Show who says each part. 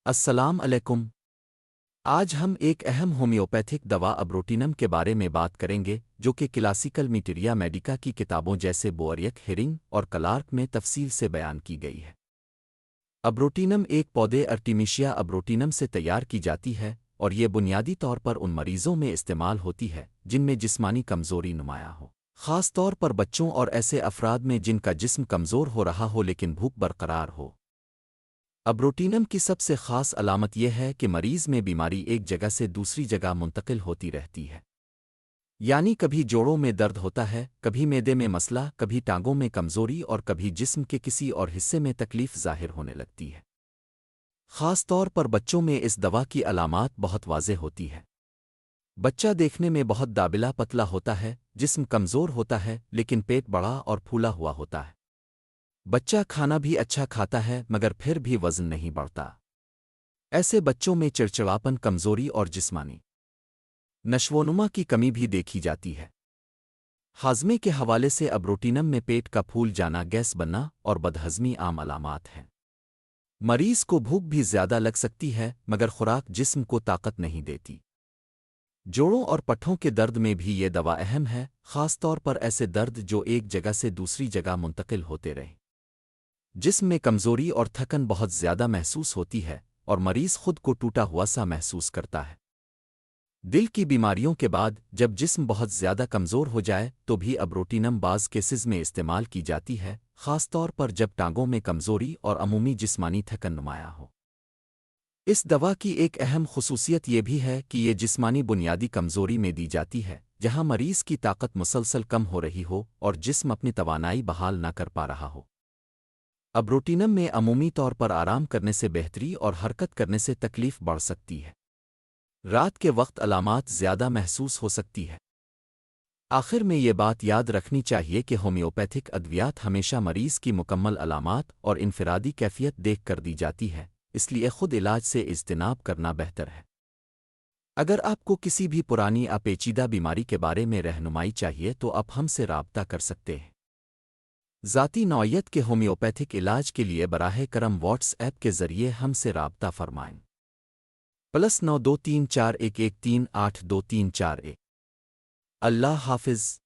Speaker 1: السلام علیکم۔ آج ہم ایک اہم ہومیوپیتھک دوا ابروٹینم کے بارے میں بات کریں گے جو کہ کلاسیکل میٹریا میڈیکا کی کتابوں جیسے بوریک ہیرنگ اور کلارک میں تفصیل سے بیان کی گئی ہے۔ ابروٹینم ایک پودے ارٹیمیشیا ابروٹینم سے تیار کی جاتی ہے اور یہ بنیادی طور پر ان مریضوں میں استعمال ہوتی ہے جن میں جسمانی کمزوری نمایاں ہو، خاص طور پر بچوں اور ایسے افراد میں جن کا جسم کمزور ہو رہا ہو لیکن بھوک برقرار ہو۔ ابروٹینم کی سب سے خاص علامت یہ ہے کہ مریض میں بیماری ایک جگہ سے دوسری جگہ منتقل ہوتی رہتی ہے، یعنی کبھی جوڑوں میں درد ہوتا ہے، کبھی معدے میں مسئلہ، کبھی ٹانگوں میں کمزوری اور کبھی جسم کے کسی اور حصے میں تکلیف ظاہر ہونے لگتی ہے۔ خاص طور پر بچوں میں اس دوا کی علامات بہت واضح ہوتی ہے۔ بچہ دیکھنے میں بہت دابلا پتلا ہوتا ہے، جسم کمزور ہوتا ہے لیکن پیٹ بڑا اور پھولا ہوا ہوتا ہے۔ بچہ کھانا بھی اچھا کھاتا ہے مگر پھر بھی وزن نہیں بڑھتا۔ ایسے بچوں میں چڑچڑاپن، کمزوری اور جسمانی نشوونما کی کمی بھی دیکھی جاتی ہے۔ ہاضمے کے حوالے سے ابروٹینم میں پیٹ کا پھول جانا، گیس بننا اور بدہضمی عام علامات ہیں۔ مریض کو بھوک بھی زیادہ لگ سکتی ہے مگر خوراک جسم کو طاقت نہیں دیتی۔ جوڑوں اور پٹھوں کے درد میں بھی یہ دوا اہم ہے، خاص طور پر ایسے درد جو ایک جگہ سے دوسری جگہ منتقل ہوتے رہیں۔ جسم میں کمزوری اور تھکن بہت زیادہ محسوس ہوتی ہے اور مریض خود کو ٹوٹا ہوا سا محسوس کرتا ہے۔ دل کی بیماریوں کے بعد جب جسم بہت زیادہ کمزور ہو جائے تو بھی ابروٹینم بعض کیسز میں استعمال کی جاتی ہے، خاص طور پر جب ٹانگوں میں کمزوری اور عمومی جسمانی تھکن نمایاں ہو۔ اس دوا کی ایک اہم خصوصیت یہ بھی ہے کہ یہ جسمانی بنیادی کمزوری میں دی جاتی ہے جہاں مریض کی طاقت مسلسل کم ہو رہی ہو اور جسم اپنی توانائی بحال نہ کر پا رہا ہو۔ ابروٹینم میں عمومی طور پر آرام کرنے سے بہتری اور حرکت کرنے سے تکلیف بڑھ سکتی ہے۔ رات کے وقت علامات زیادہ محسوس ہو سکتی ہے۔ آخر میں یہ بات یاد رکھنی چاہیے کہ ہومیوپیتھک ادویات ہمیشہ مریض کی مکمل علامات اور انفرادی کیفیت دیکھ کر دی جاتی ہے، اس لیے خود علاج سے اجتناب کرنا بہتر ہے۔ اگر آپ کو کسی بھی پرانی یا پیچیدہ بیماری کے بارے میں رہنمائی چاہیے تو آپ ہم سے رابطہ کر سکتے ہیں۔ ذاتی نوعیت کے ہومیوپیتھک علاج کے لیے براہ کرم واٹس ایپ کے ذریعے ہم سے رابطہ فرمائیں۔ +923411382341۔ اللہ حافظ۔